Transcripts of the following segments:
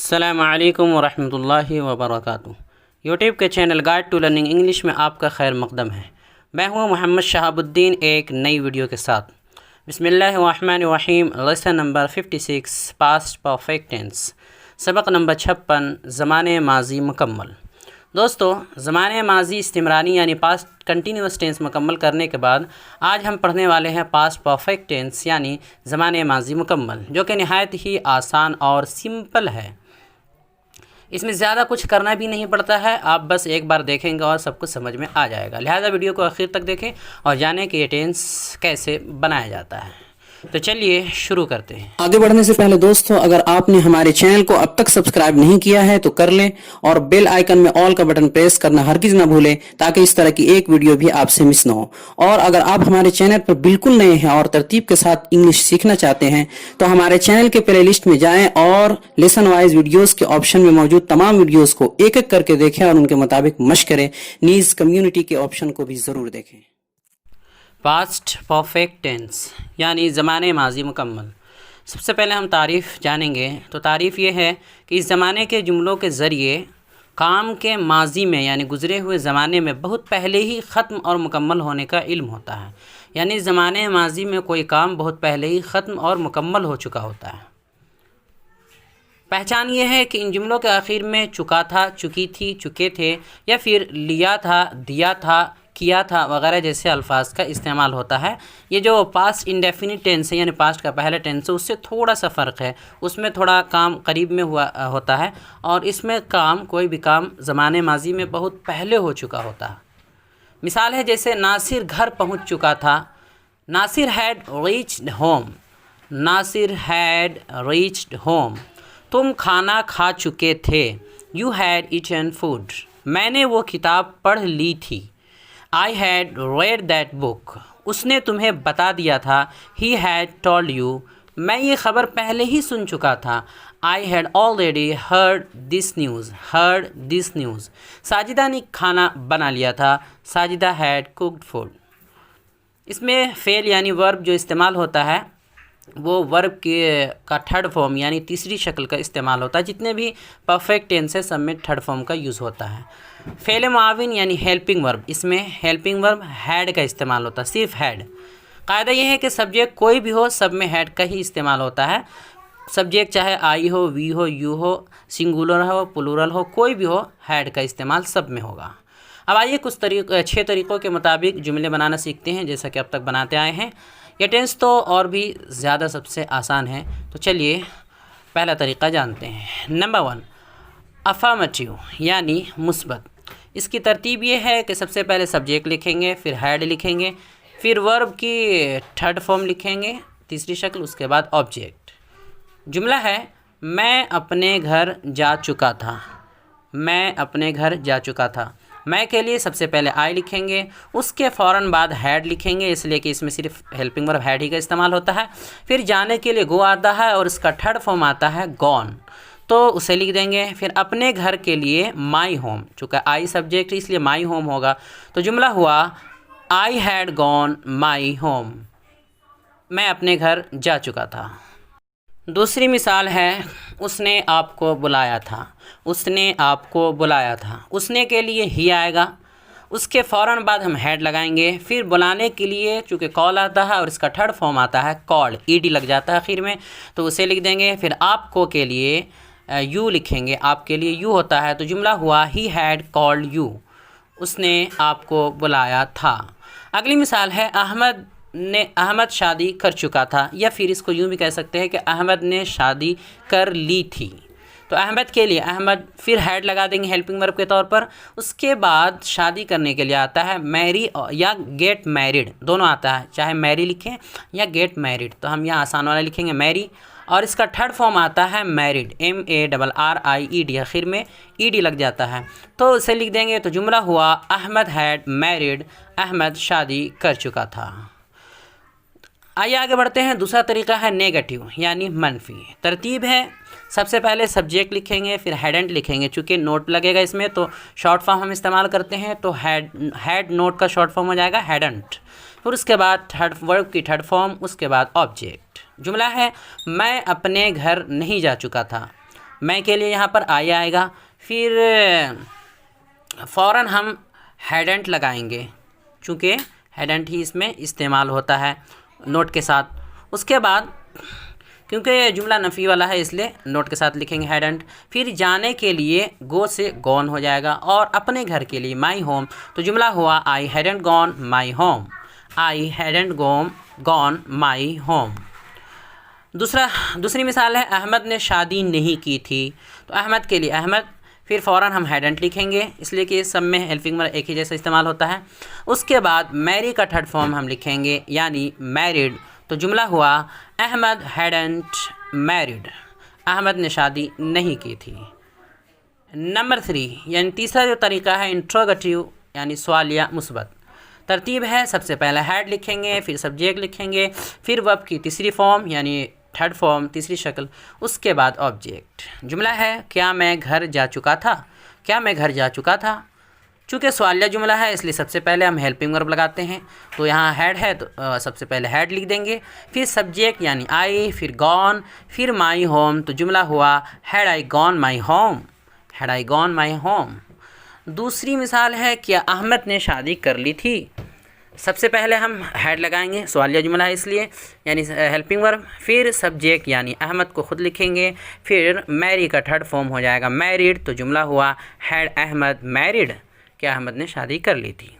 अस्सलामु अलैकुम वरहमतुल्लाहि वबरकातुहू। यूट्यूब के channel guide to learning English में आपका खैर मकदम है। मैं हूँ मोहम्मद शहाबुद्दीन एक नई वीडियो के साथ। बिस्मिल्लाहिर्रहमानिर्रहीम। Lesson number 56 past perfect tense, सबक नंबर 56 ज़माने माजी मुकम्मल। दोस्तों, ज़माने माजी इस्तिमरानी यानी पास्ट कंटिन्यूस टेंस मुकम्मल करने के बाद आज हम पढ़ने वाले हैं पास्ट परफेक्ट टेंस यानी ज़माने माजी मुकम्मल, जो कि नहायत ही आसान और सिंपल है। इसमें ज़्यादा कुछ करना भी नहीं पड़ता है, आप बस एक बार देखेंगे और सब कुछ समझ में आ जाएगा। लिहाजा वीडियो को आखिर तक देखें और जानें कि ये टेंस कैसे बनाया जाता है। तो चलिए शुरू करते हैं। आगे बढ़ने से पहले दोस्तों, अगर आपने हमारे चैनल को अब तक सब्सक्राइब नहीं किया है तो कर लें और बेल आइकन में ऑल का बटन प्रेस करना हरगिज ना भूलें, ताकि इस तरह की एक वीडियो भी आपसे मिस ना हो। और अगर आप हमारे चैनल पर बिल्कुल नए हैं और तरतीब के साथ इंग्लिश सीखना चाहते हैं तो हमारे चैनल के प्लेलिस्ट में जाएं और लेसन वाइज वीडियोस के ऑप्शन में मौजूद तमाम वीडियोस को एक एक करके देखें और उनके मुताबिक मश्क करें। नीज कम्युनिटी के ऑप्शन को भी जरूर देखें। पास्ट परफेक्ट टेंस यानी ज़माने माजी मुकम्मल। सबसे पहले हम तारीफ़ जानेंगे। तो तारीफ़ ये है कि इस ज़माने के जुमलों के ज़रिए काम के माजी में यानी गुज़रे हुए ज़माने में बहुत पहले ही ख़त्म और मुकम्मल होने का इल्म होता है। यानी ज़माने माजी में कोई काम बहुत पहले ही ख़त्म और मुकम्मल हो चुका होता है। पहचान ये है कि इन जुमलों के आखिर में चुका था, चुकी थी, चुके थे या फिर लिया था, दिया था, किया था वगैरह जैसे अल्फाज का इस्तेमाल होता है। ये जो पास्ट इंडेफिनिट टेंस है यानी पास्ट का पहला टेंस है, उससे थोड़ा सा फ़र्क है। उसमें थोड़ा काम करीब में हुआ होता है और इसमें काम कोई भी काम ज़माने माजी में बहुत पहले हो चुका होता है। मिसाल है जैसे नासिर घर पहुंच चुका था। Nasir had reached home. Nasir had reached home. तुम खाना खा चुके थे। You had eaten food. मैंने वो किताब पढ़ ली थी। I had read that book. उसने तुम्हें बता दिया था। He had told you. मैं ये ख़बर पहले ही सुन चुका था। I had already heard this news. Heard this news. Sajida ने खाना बना लिया था। Sajida had cooked food. इसमें फेल यानी वर्ब जो इस्तेमाल होता है वो वर्ब का थर्ड फॉर्म यानी तीसरी शक्ल का इस्तेमाल होता है। जितने भी परफेक्ट टेंस है सब में थर्ड फॉर्म का यूज़ होता है। फ़ेल मुआविन यानी हेल्पिंग वर्ब, इसमें हेल्पिंग वर्ब हैड का इस्तेमाल होता है, सिर्फ हैड। कायदा यह है कि सब्जेक्ट कोई भी हो सब में हैड का ही इस्तेमाल होता है। सब्जेक्ट चाहे आई हो, वी हो, यू हो, सिंगुलर हो, प्लूरल हो, कोई भी हो, हैड का इस्तेमाल सब में होगा। अब आइए कुछ 6 तरीक़ों के मुताबिक जुमले बनाना सीखते हैं, जैसा कि अब तक बनाते आए हैं। यह टेंस तो और भी ज़्यादा सबसे आसान है। तो चलिए पहला तरीक़ा जानते हैं। नंबर 1, अफर्मेटिव यानी मुस्बत। इसकी तरतीब ये है कि सबसे पहले सब्जेक्ट लिखेंगे, फिर हैड लिखेंगे, फिर वर्ब की थर्ड फॉर्म लिखेंगे तीसरी शक्ल, उसके बाद ऑब्जेक्ट। जुमला है मैं अपने घर जा चुका था। मैं अपने घर जा चुका था। मैं के लिए सबसे पहले आई लिखेंगे, उसके फ़ौरन बाद हैड लिखेंगे, इसलिए कि इसमें सिर्फ हेल्पिंग वर्ब हैड ही का इस्तेमाल होता है। फिर जाने के लिए गो आता है और इसका थर्ड फॉर्म आता है गॉन, तो उसे लिख देंगे। फिर अपने घर के लिए माई होम, चूँकि आई सब्जेक्ट इसलिए माई होम होगा। तो जुमला हुआ आई हैड गॉन माई होम। मैं अपने घर जा चुका था। दूसरी मिसाल है उसने आपको बुलाया था। उसने आपको बुलाया था। उसने के लिए ही आएगा, उसके फ़ौरन बाद हम हैड लगाएंगे। फिर बुलाने के लिए चूँकि कॉल आता है और इसका थर्ड फॉर्म आता है कॉल्ड, ईडी लग जाता है आखिर में, तो उसे लिख देंगे। फिर आपको के लिए यू लिखेंगे, आपके लिए यू होता है। तो जुमला हुआ ही हैड कॉल्ड यू। उसने आपको बुलाया था। अगली मिसाल है अहमद शादी कर चुका था, या फिर इसको यूँ भी कह सकते हैं कि अहमद ने शादी कर ली थी। तो अहमद के लिए अहमद, फिर हैड लगा देंगे हेल्पिंग वर्ब के तौर पर। उसके बाद शादी करने के लिए आता है मैरी या गेट मैरिड, दोनों आता है, चाहे मैरी लिखें या गेट मैरिड। तो हम यहाँ आसान वाला लिखेंगे मैरी, और इसका थर्ड फॉर्म आता है मैरिड, MARRIED, आखिर में ईडी लग जाता है, तो उसे लिख देंगे। तो जुमला हुआ अहमद हैड मैरिड, अहमद शादी कर चुका था। आइए आगे बढ़ते हैं। दूसरा तरीका है नेगेटिव यानी मनफी। तरतीब है सबसे पहले सब्जेक्ट लिखेंगे, फिर हैडेंट लिखेंगे। चूँकि नोट लगेगा इसमें तो शॉर्ट फॉर्म हम इस्तेमाल करते हैं, तो हैड नोट का शॉर्ट फॉर्म हो जाएगा हैडेंट। फिर उसके बाद थर्ड वर्ब की थर्ड फॉर्म, उसके बाद ऑब्जेक्ट। जुमला है मैं अपने घर नहीं जा चुका था। मैं के लिए यहाँ पर आई आएगा, फिर फ़ौरन हम हैडंट लगाएंगे, चूँकि हैडंट ही इसमें इस्तेमाल होता है नोट के साथ। उसके बाद क्योंकि ये जुमला नफ़ी वाला है इसलिए नोट के साथ लिखेंगे हैडंट। फिर जाने के लिए गो से गॉन हो जाएगा, और अपने घर के लिए माई होम, तो जुमला हुआ आई hadn't gone my home, I hadn't gone my home. दूसरी मिसाल है अहमद ने शादी नहीं की थी, तो अहमद के लिए अहमद, फिर फ़ौरन हम हैडंट लिखेंगे इसलिए कि सब में हेल्पिंग वर्ब एक ही जैसा इस्तेमाल होता है। उसके बाद मैरी का थर्ड फॉर्म हम लिखेंगे यानी मैरिड, तो जुमला हुआ अहमद हैडंट मैरिड, अहमद ने शादी नहीं की थी। नंबर 3 यानी तीसरा जो तरीका है इंट्रोगेटिव यानी सवालिया मुस्बत। तरतीब है, सबसे पहले हैड लिखेंगे, फिर सब्जेक्ट लिखेंगे, फिर वर्ब की तीसरी फॉर्म यानी थर्ड फॉर्म तीसरी शक्ल, उसके बाद ऑब्जेक्ट। जुमला है क्या मैं घर जा चुका था, क्या मैं घर जा चुका था। चूँकि सवालिया जुमला है इसलिए सबसे पहले हम हेल्पिंग वर्ब लगाते हैं, तो यहाँ हैड है तो सबसे पहले हैड लिख देंगे, फिर सब्जेक्ट यानी आई, फिर गॉन, फिर माई होम, तो जुमला हुआ had I gone my home, had I gone my home. दूसरी मिसाल है क्या अहमद ने शादी कर ली थी। सबसे पहले हम हैड लगाएंगे, सवालिया जुमला है इसलिए यानी हेल्पिंग वर्ब, फिर सब्जेक्ट यानी अहमद को ख़ुद लिखेंगे, फिर मैरी का थर्ड फॉर्म हो जाएगा मैरिड, तो जुमला हुआ हैड अहमद मैरिड, क्या अहमद ने शादी कर ली थी।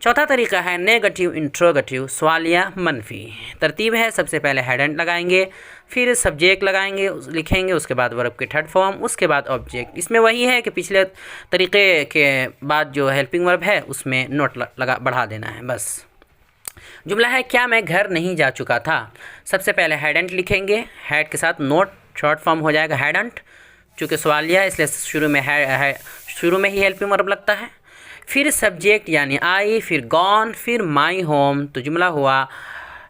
चौथा तरीका है नेगेटिव इंट्रोगेटिव सवालिया मनफी। तरतीब है, सबसे पहले हैडंट लगाएंगे, फिर सब्जेक्ट लगाएंगे लिखेंगे, उसके बाद वर्ब के थर्ड फॉर्म, उसके बाद ऑब्जेक्ट। इसमें वही है कि पिछले तरीके के बाद जो हेल्पिंग वर्ब है उसमें नोट लगा बढ़ा देना है बस। जुमला है क्या मैं घर नहीं जा चुका था। सबसे पहले हैडंट लिखेंगे, हैड के साथ नोट शॉर्ट फॉर्म हो जाएगा हैडंट, चूँकि सवालिया है इसलिए शुरू में ही हेल्पिंग वर्ब लगता है। फिर सब्जेक्ट यानी आई, फिर गॉन, फिर माई होम, तो जुमला हुआ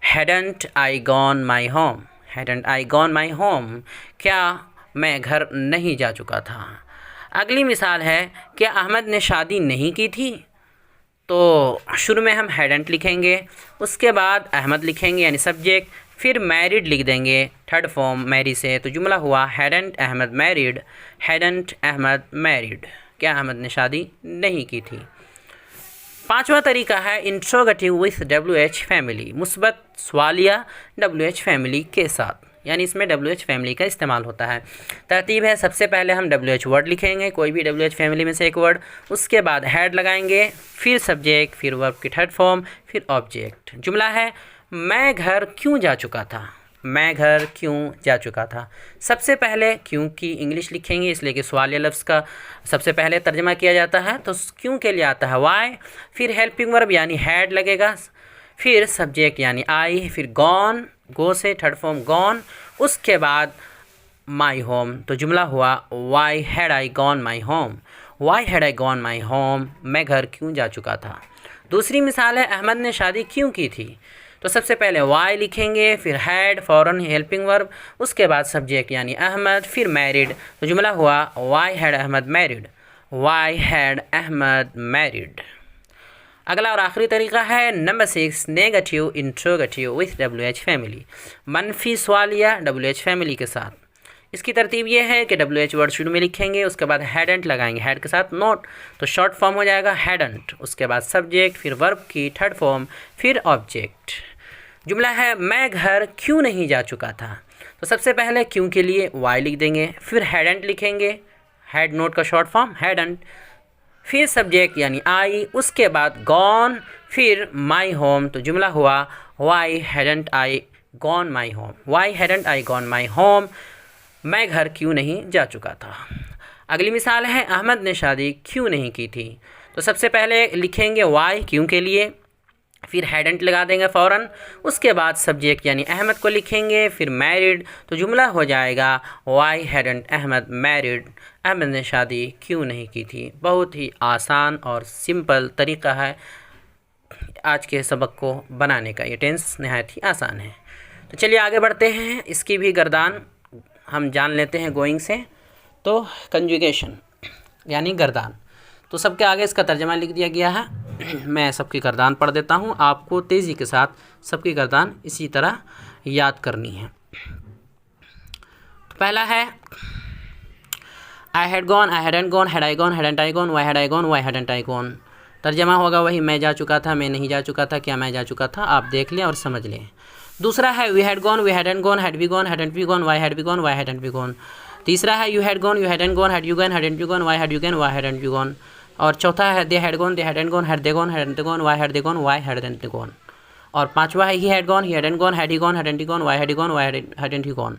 hadn't I gone my home, hadn't I gone my home, क्या मैं घर नहीं जा चुका था। अगली मिसाल है क्या अहमद ने शादी नहीं की थी, तो शुरू में हम हैडंट लिखेंगे, उसके बाद अहमद लिखेंगे यानी सब्जेक्ट, फिर मैरिड लिख देंगे थर्ड फॉर्म मैरी से, तो जुमला हुआ hadn't Ahmad married, hadn't Ahmad married, क्या अहमद ने शादी नहीं की थी। पांचवा तरीका है इंट्रोगेटिव विथ WH फैमिली, मुस्बत सवालिया WH फैमिली के साथ, यानी इसमें WH फैमिली का इस्तेमाल होता है। तरतीब है, सबसे पहले हम WH वर्ड लिखेंगे, कोई भी WH फैमिली में से एक वर्ड, उसके बाद हैड लगाएंगे, फिर सब्जेक्ट, फिर वर्ब की थर्ड फॉर्म, फिर ऑब्जेक्ट। जुमला है मैं घर क्यों जा चुका था, मैं घर क्यों जा चुका था। सबसे पहले क्यों की इंग्लिश लिखेंगे इसलिए कि सवालिया लफ्ज़ का सबसे पहले तर्जमा किया जाता है, तो क्यों के लिए आता है वाई, फिर हेल्पिंग वर्ब यानी हैड लगेगा, फिर सब्जेक्ट यानी आई, फिर गॉन, गो से थर्ड फॉर्म गॉन, उसके बाद माई होम, तो जुमला हुआ why had I gone my home, why had I gone my home, मैं घर क्यों जा चुका था। दूसरी मिसाल है अहमद ने शादी क्यों की थी, तो सबसे पहले वाई लिखेंगे, फिर हैड, फ़ौरन हेल्पिंग वर्ब, उसके बाद सब्जेक्ट यानी अहमद, फिर मैरिड, तो जुमला हुआ why had Ahmad married, why had Ahmad married. अगला और आखिरी तरीका है number 6 negative interrogative with WH family, मनफी सवालिया WH फैमिली के साथ। इसकी तरतीब ये है कि WH वर्ड शुरू में लिखेंगे, उसके बाद हैडंट लगाएंगे, हैड के साथ नोट, तो शॉर्ट फॉर्म हो जाएगा हैडंट, उसके बाद सब्जेक्ट, फिर वर्ब की थर्ड फॉर्म, फिर ऑब्जेक्ट। जुमला है मैं घर क्यों नहीं जा चुका था, तो सबसे पहले क्यों के लिए वाई लिख देंगे, फिर हैडंट लिखेंगे, हैड नोट का शॉर्ट फॉर्म हैडंट, फिर सब्जेक्ट यानी आई, उसके बाद गॉन, फिर माई होम, तो जुमला हुआ why hadn't I gone my home, why hadn't I gone my home, मैं घर क्यों नहीं जा चुका था। अगली मिसाल है अहमद ने शादी क्यों नहीं की थी, तो सबसे पहले लिखेंगे वाई क्यों के लिए, फिर हैडंट लगा देंगे फ़ौरन, उसके बाद सब्जेक्ट यानी अहमद को लिखेंगे, फिर मैरिड, तो जुमला हो जाएगा why hadn't Ahmad married, Ahmad ने शादी क्यों नहीं की थी। बहुत ही आसान और सिंपल तरीका है आज के सबक को बनाने का, ये टेंस नहायत ही आसान है। तो चलिए आगे बढ़ते हैं, इसकी भी गर्दान हम जान लेते हैं गोइंग से। तो कंजुगेशन यानी गर्दान, तो सबके आगे इसका तर्जमा लिख दिया गया है, मैं सबकी गर्दान पढ़ देता हूँ, आपको तेज़ी के साथ सबकी गर्दान इसी तरह याद करनी है। तो पहला है I had gone, I hadn't gone, had I gone, hadn't I gone, why had I gone, why hadn't I gone. तर्जमा होगा वही, मैं जा चुका था, मैं नहीं जा चुका था, क्या मैं जा चुका था। आप देख लें और समझ लें। दूसरा है we had gone, we hadn't gone, had we gone, hadn't we gone, why had we gone, why hadn't we gone. तीसरा है you had gone, you hadn't gone, had you gone, hadn't you gone, why had you gone, why hadn't you gone. और चौथा है they had gone, they hadn't gone, had they gone, hadn't they gone, why had they gone, why hadn't they gone. और पांचवा है he had gone, he hadn't gone, had he gone, hadn't he gone, why had he gone, why hadn't he gone.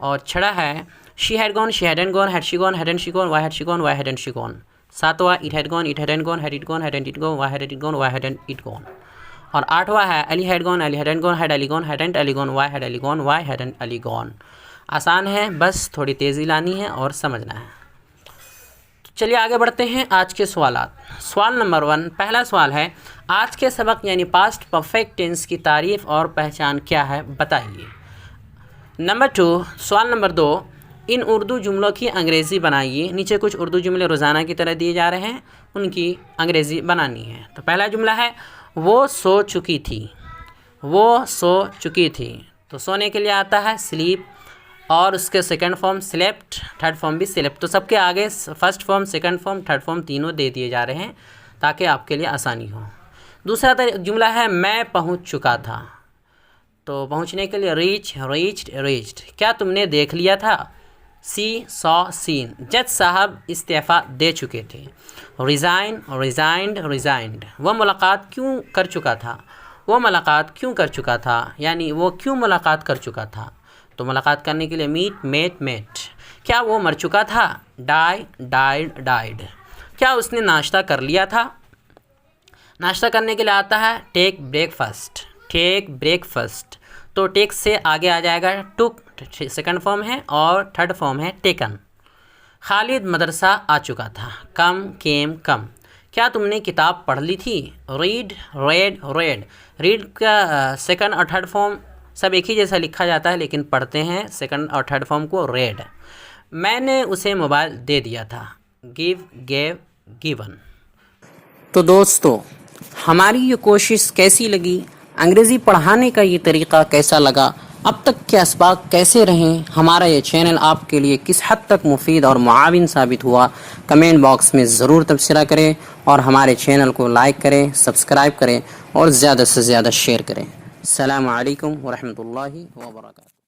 और छठा है she had gone, she hadn't gone, had she gone, hadn't she gone, why had she gone, why hadn't she gone. सातवां it had gone, it hadn't gone, had it gone, hadn't it gone, why had it gone, why hadn't it gone. और आठवां है Ali had gone, Ali hadn't gone, had Ali gone, hadn't Ali gone, why had Ali gone, why hadn't Ali gone. आसान है, बस थोड़ी तेज़ी लानी है और समझना है। तो चलिए आगे बढ़ते हैं आज के सवालात। सवाल नंबर 1, पहला सवाल है आज के सबक यानी पास्ट परफेक्ट टेंस की तारीफ़ और पहचान क्या है बताइए। नंबर 2, सवाल नंबर 2, इन उर्दू जुमलों की अंग्रेज़ी बनाइए। नीचे कुछ उर्दू जुमले रोज़ाना की तरह दिए जा रहे हैं, उनकी अंग्रेज़ी बनानी है। तो पहला जुमला है वो सो चुकी थी, वो सो चुकी थी। तो सोने के लिए आता है स्लीप, और उसके second form slept, third form भी स्लेप्ट। तो सबके आगे first form, second form, third form तीनों दे दिए जा रहे हैं ताकि आपके लिए आसानी हो। दूसरा जुमला है मैं पहुंच चुका था। तो पहुंचने के लिए रीच, रीच्ड, रीच्ड। क्या तुमने देख लिया था? सी, सॉ, सीन। जज साहब इस्तीफ़ा दे चुके थे। Resign, resigned, resigned. वह मुलाकात क्यों कर चुका था? वो मुलाकात क्यों कर चुका था, यानी वो क्यों मुलाकात कर चुका था। तो मुलाकात करने के लिए मीट, मेट, मेट। क्या वो मर चुका था? Die, died, died. क्या उसने नाश्ता कर लिया था? नाश्ता करने के लिए आता है टेक ब्रेकफास्ट, टेक ब्रेकफास्ट। तो टेक से आगे आ जाएगा टुक, सेकंड फॉर्म है, और थर्ड फॉर्म है टेकन। खालिद मदरसा आ चुका था। कम, केम, कम। क्या तुमने किताब पढ़ ली थी? Read, red, red. रीड का सेकंड और थर्ड फॉर्म सब एक ही जैसा लिखा जाता है, लेकिन पढ़ते हैं सेकंड और थर्ड फॉर्म को रेड। मैंने उसे मोबाइल दे दिया था। Give, gave, given. तो दोस्तों, हमारी ये कोशिश कैसी लगी, अंग्रेज़ी पढ़ाने का ये तरीक़ा कैसा लगा, अब तक के असबाक कैसे रहें, हमारा ये चैनल आपके लिए किस हद तक मुफीद और मुआविन साबित हुआ, कमेंट बॉक्स में ज़रूर तबसरा करें और हमारे चैनल को लाइक करें, सब्सक्राइब करें और ज़्यादा से ज़्यादा शेयर करें। अस्सलामु अलैकुम व रहमतुल्लाहि व बरकातहू।